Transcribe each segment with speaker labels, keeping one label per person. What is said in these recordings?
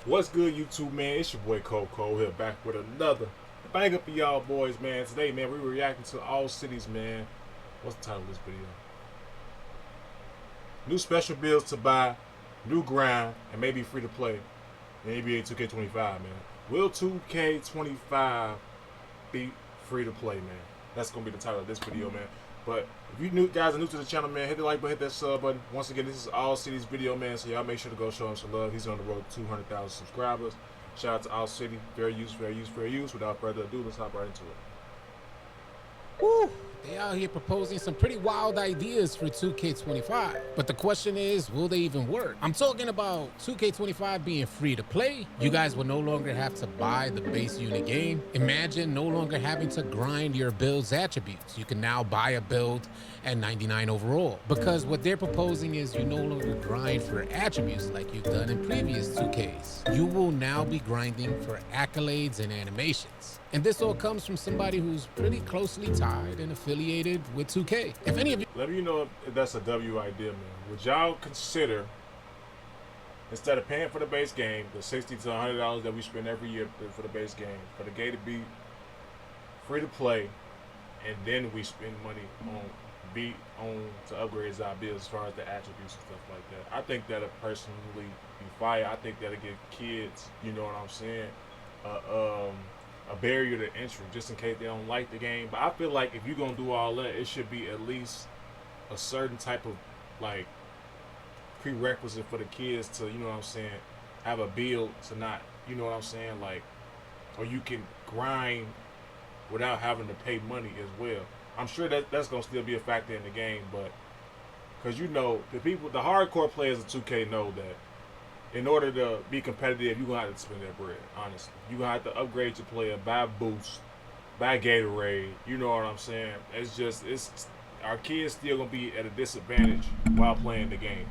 Speaker 1: What's good, YouTube, man? It's your boy Cole here, back with another banger for y'all boys, man. Today, man, we were reacting to All Cities, man. What's the title of this video? New special builds to buy, new grind, and maybe free to play in NBA 2K25, man. Will 2K25 be free to play, man? That's gonna be the title of this video, man. But if you guys are new to the channel, man, hit the like button, hit that sub button. Once again, this is All Cities video, man, so y'all make sure to go show him some love. He's on the road to 200,000 subscribers. Shout out to All City. Fair use, fair use, fair use. Without further ado, let's hop right into it.
Speaker 2: Woo! They out here proposing some pretty wild ideas for 2K25. But the question is, will they even work? I'm talking about 2K25 being free to play. You guys will no longer have to buy the base unit game. Imagine no longer having to grind your build's attributes. You can now buy a build at 99 overall. Because what they're proposing is you no longer grind for attributes like you've done in previous 2Ks. You will now be grinding for accolades and animations. And this all comes from somebody who's pretty closely tied and affiliated with 2K. If any of you...
Speaker 1: Let me know if that's a W idea, man. Would y'all consider, instead of paying for the base game, the $60 to $100 that we spend every year for the base game, for the game to be free to play, and then we spend money to upgrade our builds as far as the attributes and stuff like that? I think that'll personally be fire. I think that'll give kids, you know what I'm saying, a barrier to entry just in case they don't like the game. But I feel like if you're gonna do all that, it should be at least a certain type of like prerequisite for the kids to, you know what I'm saying, have a build to not, you know what I'm saying, like, or you can grind without having to pay money as well. I'm sure that's gonna still be a factor in the game, but because you know the hardcore players of 2K know that in order to be competitive, you're going to have to spend that bread, honestly. You're going to have to upgrade your player, buy Boost, buy Gatorade, you know what I'm saying? Our kids still going to be at a disadvantage while playing the game.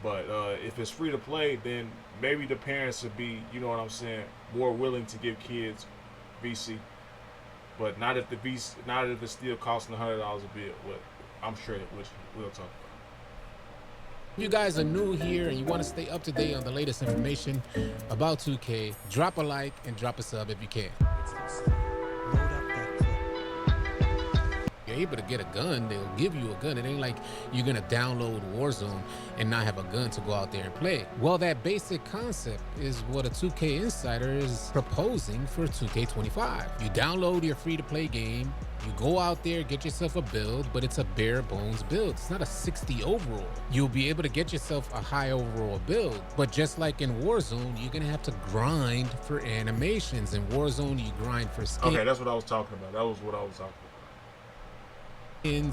Speaker 1: But if it's free to play, then maybe the parents would be, you know what I'm saying, more willing to give kids VC. But not if it's still costing $100 a bit, what I'm sure it, which we'll talk about.
Speaker 2: If you guys are new here and you want to stay up to date on the latest information about 2K, drop a like and drop a sub if you can. You're able to get a gun, they'll give you a gun. It ain't like you're going to download Warzone and not have a gun to go out there and play. Well, that basic concept is what a 2K Insider is proposing for 2K25. You download your free-to-play game, you go out there, get yourself a build, but it's a bare bones build. It's not a 60 overall. You'll be able to get yourself a high overall build, but just like in Warzone, you're gonna have to grind for animations. In Warzone, you grind for skins.
Speaker 1: Okay, that's what I was talking about. That was what I was talking about.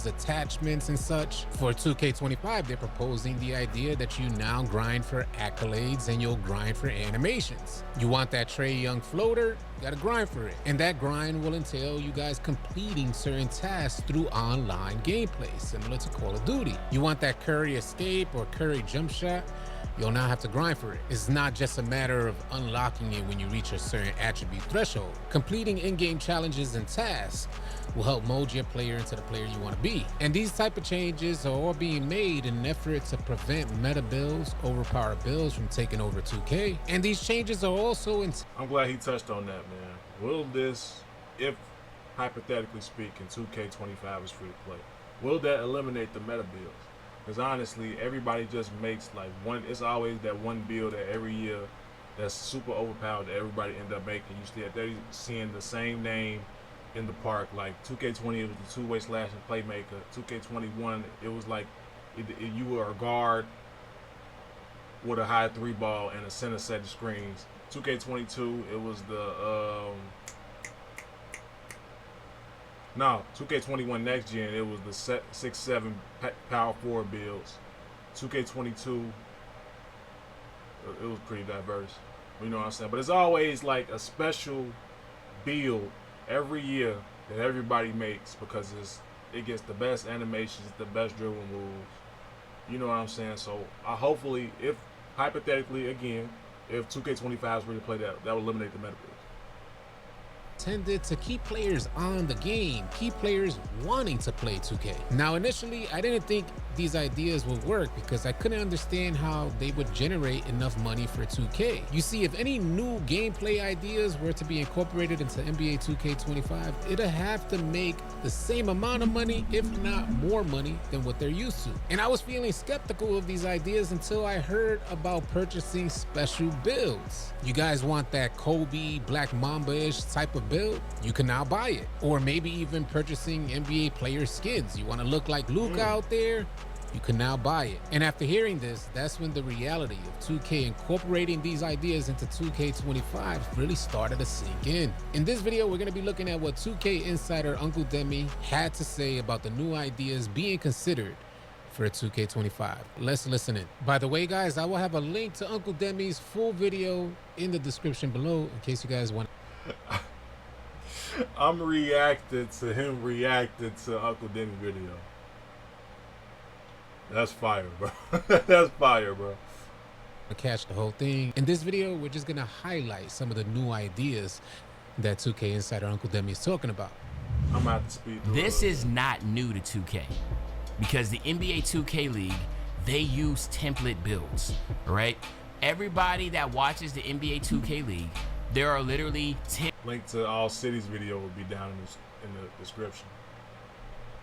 Speaker 2: Attachments and such. For 2K25, they're proposing the idea that you now grind for accolades and you'll grind for animations. You want that Trae Young floater, you gotta grind for it. And that grind will entail you guys completing certain tasks through online gameplay, similar to Call of Duty. You want that Curry escape or Curry jump shot, you'll now have to grind for it. It's not just a matter of unlocking it when you reach a certain attribute threshold. Completing in-game challenges and tasks will help mold your player into the player you want to be. And these type of changes are all being made in an effort to prevent meta builds, overpowered builds from taking over 2K. And these changes are also
Speaker 1: I'm glad he touched on that, man. Will this, if hypothetically speaking, 2K25 is free to play, will that eliminate the meta builds? Because honestly, everybody just makes like one, it's always that one build that every year that's super overpowered that everybody end up making. You still they're seeing the same name in the park. Like 2K20, it was the two-way slashing playmaker. 2K21, it was like you were a guard with a high three ball and a center set of screens. 2K22, it was the no, 2K21 next gen, it was the 6-7 power forward builds. 2K22, it was pretty diverse. You know what I'm saying? But it's always like a special build every year that everybody makes because it gets the best animations, the best dribble moves. You know what I'm saying? So hopefully, if hypothetically again, if 2K25 is ready to play that will eliminate the meta builds.
Speaker 2: intended to keep players on the game, keep players wanting to play 2K. Now, initially, I didn't think these ideas would work because I couldn't understand how they would generate enough money for 2K. You see, if any new gameplay ideas were to be incorporated into NBA 2K25, it'd have to make the same amount of money, if not more money, than what they're used to. And I was feeling skeptical of these ideas until I heard about purchasing special builds. You guys want that Kobe Black Mamba-ish type of build? You can now buy it. Or maybe even purchasing NBA player skins. You want to look like Luka out there? You can now buy it. And after hearing this, that's when the reality of 2K incorporating these ideas into 2K25 really started to sink in. In this video, we're gonna be looking at what 2K insider Uncle Demi had to say about the new ideas being considered for 2K25. Let's listen in. By the way, guys, I will have a link to Uncle Demi's full video in the description below in case you guys want.
Speaker 1: I'm reacting to him reacting to Uncle Demi video. That's fire, bro. That's fire, bro.
Speaker 2: To catch the whole thing. In this video, we're just gonna highlight some of the new ideas that 2K insider Uncle Demi is talking about.
Speaker 1: I'm gonna have to speed through
Speaker 3: This is not new to 2K because the NBA 2K League, they use template builds, all right? Everybody that watches the NBA 2K League, there are literally
Speaker 1: link to all cities video will be down in the description.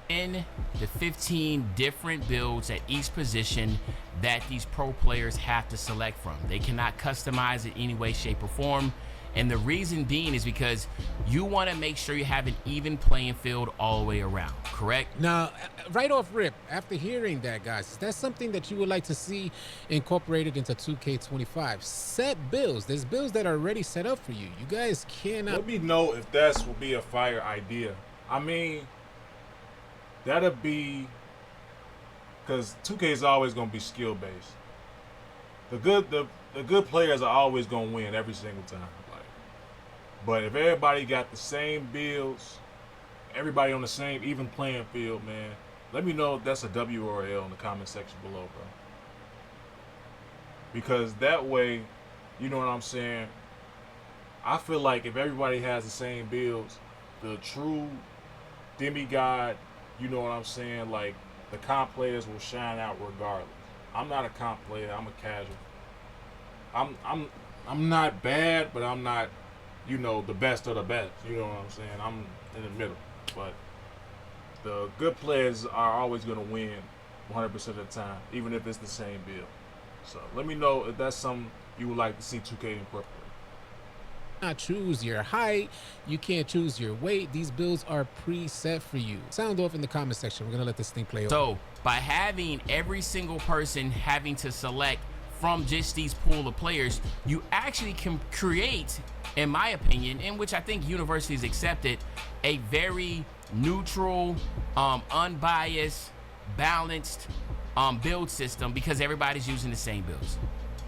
Speaker 3: 10 to 15 different builds at each position that these pro players have to select from. They cannot customize it any way, shape, or form. And the reason being is because you want to make sure you have an even playing field all the way around, correct?
Speaker 2: Now, right off rip, after hearing that, guys, is that something that you would like to see incorporated into 2K25? Set builds. There's builds that are already set up for you. You guys cannot.
Speaker 1: Let me know if that will be a fire idea. I mean, that'll be, because 2K is always going to be skill based. The good players are always going to win every single time. But if everybody got the same builds, everybody on the same even playing field, man, let me know if that's a W or a L in the comment section below, bro. Because that way, you know what I'm saying? I feel like if everybody has the same builds, the true demigod, you know what I'm saying? Like, the comp players will shine out regardless. I'm not a comp player. I'm a casual. I'm not bad, but I'm not, you know, the best of the best. You know what I'm saying? I'm in the middle. But the good players are always going to win 100% of the time, even if it's the same build. So let me know if that's something you would like to see 2K incorporate.
Speaker 2: Not choose your height, you can't choose your weight. These builds are preset for you. Sound off in the comment section. We're gonna let this thing play.
Speaker 3: So by having every single person having to select from just these pool of players, you actually can create, in my opinion, in which I think universities accept it, a very neutral, unbiased, balanced build system because everybody's using the same builds.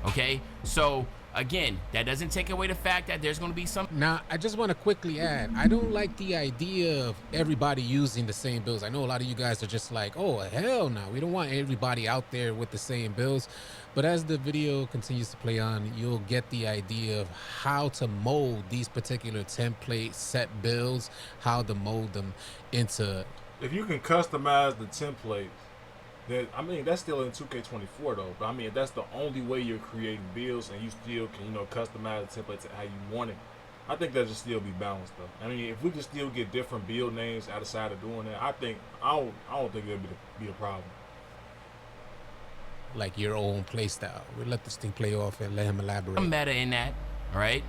Speaker 3: Okay, so again, that doesn't take away the fact that there's going to be some.
Speaker 2: Now, I just want to quickly add, I don't like the idea of everybody using the same builds. I know a lot of you guys are just like, oh, hell no, we don't want everybody out there with the same builds. But as the video continues to play on, you'll get the idea of how to mold these particular template set builds, how to mold them into.
Speaker 1: If you can customize the templates, then, I mean, that's still in 2K24 though. But I mean, if that's the only way you're creating builds and you still can, you know, customize the templates how you want it, I think that should still be balanced though. I mean, if we can still get different build names outside of doing that, I don't think it'll be a problem.
Speaker 2: Like your own play style. We'll let this thing play off and let him elaborate.
Speaker 3: Meta in that, all right?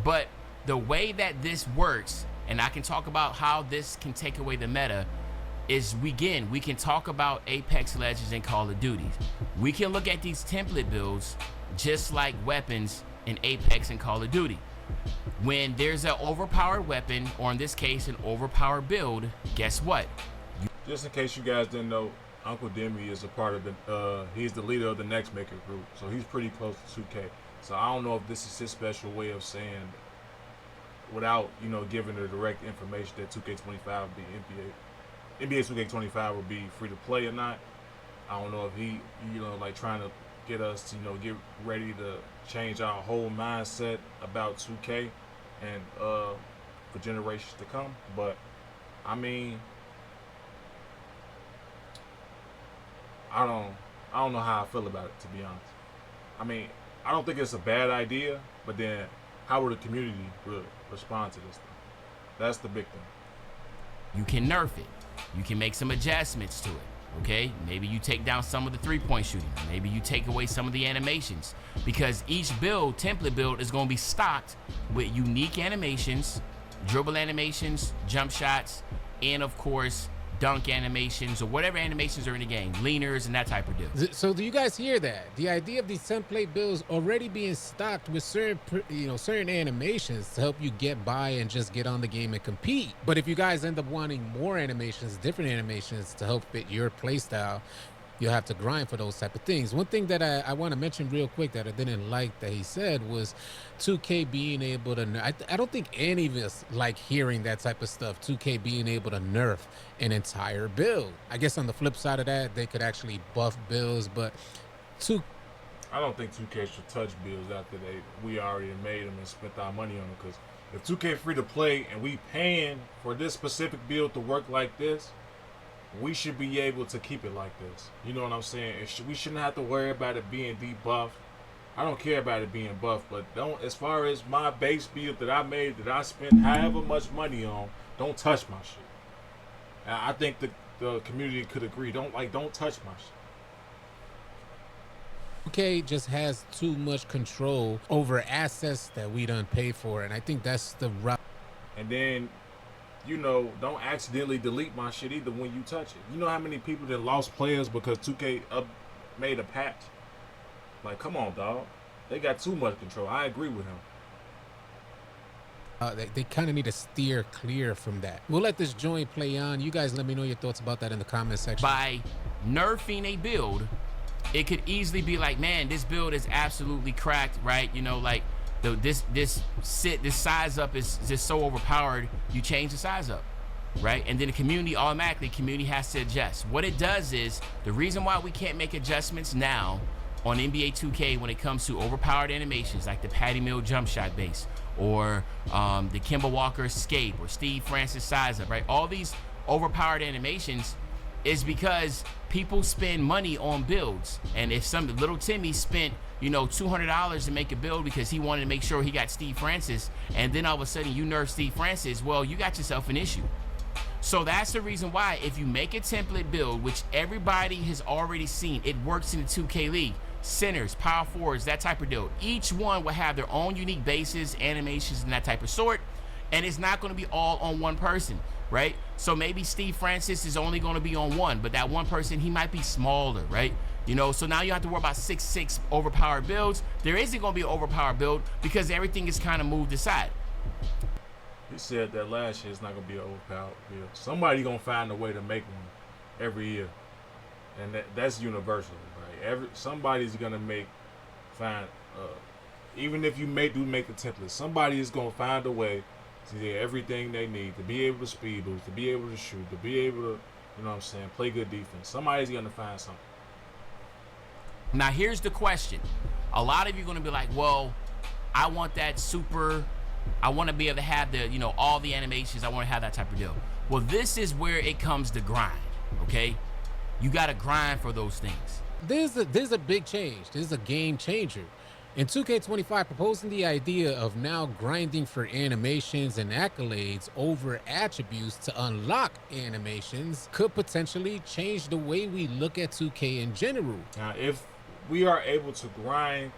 Speaker 3: But the way that this works, and I can talk about how this can take away the meta, is we can talk about Apex Legends and Call of Duty. We can look at these template builds just like weapons in Apex and Call of Duty. When there's an overpowered weapon, or in this case, an overpowered build, guess what?
Speaker 1: Just in case you guys didn't know, Uncle Demi is a part of the, he's the leader of the Next Maker group, so he's pretty close to 2K. So I don't know if this is his special way of saying, without, you know, giving the direct information that 2K25 will be NBA 2K25 will be free to play or not. I don't know if he, you know, like trying to get us to, you know, get ready to change our whole mindset about 2K and for generations to come. But I mean, I don't know how I feel about it, to be honest. I mean, I don't think it's a bad idea, but then how will the community respond to this thing? That's the big thing.
Speaker 3: You can nerf it. You can make some adjustments to it. Okay, maybe you take down some of the three-point shooting. Maybe you take away some of the animations, because each build, template build, is going to be stocked with unique animations, dribble animations, jump shots, and of course dunk animations or whatever animations are in the game, leaners and that type of deal.
Speaker 2: So do you guys hear that? The idea of these template builds already being stocked with certain animations to help you get by and just get on the game and compete. But if you guys end up wanting more animations, different animations to help fit your play style, you'll have to grind for those type of things. One thing that I want to mention real quick that I didn't like that he said was 2K being able to, I don't think any of us like hearing that type of stuff, 2K being able to nerf an entire build. I guess on the flip side of that, they could actually buff builds, but
Speaker 1: I don't think 2K should touch builds after we already made them and spent our money on them, because if 2K free to play and we paying for this specific build to work like this, we should be able to keep it like this. You know what I'm saying? We shouldn't have to worry about it being debuffed. I don't care about it being buffed, but don't, as far as my base build that I made, that I spent however much money on, don't touch my shit. And I think the community could agree. Don't touch my shit.
Speaker 2: 2K just has too much control over assets that we done pay for, and I think that's the route.
Speaker 1: And then, don't accidentally delete my shit either when you touch it. You know how many people that lost players because 2K made a patch? Like, come on, dog. They got too much control. I agree with him.
Speaker 2: They kind of need to steer clear from that. We'll let this joint play on. You guys let me know your thoughts about that in the comment section.
Speaker 3: By nerfing a build, it could easily be like, man, this build is absolutely cracked, right? Like this size up is just so overpowered. You change the size up, right? And then the community has to adjust. What it does is, the reason why we can't make adjustments now on NBA 2K when it comes to overpowered animations like the Patty Mills jump shot base, or the Kemba Walker escape, or Steve Francis size up, right? All these overpowered animations is because people spend money on builds. And if some little Timmy spent $200 to make a build because he wanted to make sure he got Steve Francis, and then all of a sudden you nerf Steve Francis, well, you got yourself an issue. So that's the reason why, if you make a template build, which everybody has already seen, it works in the 2K League, centers, power forwards, that type of deal, each one will have their own unique bases, animations, and that type of sort, and it's not going to be all on one person, right? So maybe Steve Francis is only going to be on one, but that one person, he might be smaller, right? So now you have to worry about 6'6" overpowered builds. There isn't going to be an overpowered build because everything is kind of moved aside.
Speaker 1: He said that last year it's not going to be an overpowered build. Somebody going to find a way to make one every year, and that's universal, right? Somebody's going to find even if you make the template, somebody is going to find a way to get everything they need to be able to speed boost, to be able to shoot, to be able to, play good defense. Somebody's going to find something.
Speaker 3: Now, here's the question. A lot of you are going to be like, well, I want that I want to be able to have all the animations. I want to have that type of deal. Well, this is where it comes to grind, okay? You got to grind for those things.
Speaker 2: There's a big change. This is a game changer. In 2K25, proposing the idea of now grinding for animations and accolades over attributes to unlock animations could potentially change the way we look at 2K in general.
Speaker 1: Now, if we are able to grind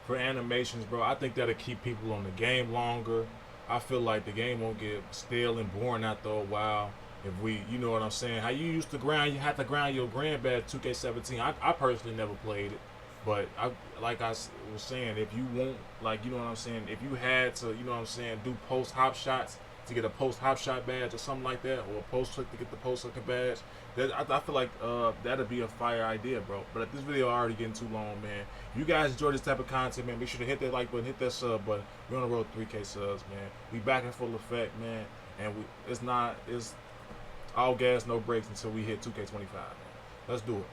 Speaker 1: for animations, bro, I think that'll keep people on the game longer. I feel like the game won't get stale and boring after a while. If we, you know what I'm saying? How you used to grind, you had to grind your grand badge 2K17. I personally never played it. But like I was saying, if you want, if you had to, do post hop shots to get a post hop shot badge or something like that, or a post hook to get the post hook badge, I feel like that'd be a fire idea, bro. But this video already getting too long, man. If you guys enjoy this type of content, man, make sure to hit that like button, hit that sub button. We're on the road to 3K subs, man. We back in full effect, man. And it's all gas, no brakes until we hit 2K25, man. Let's do it.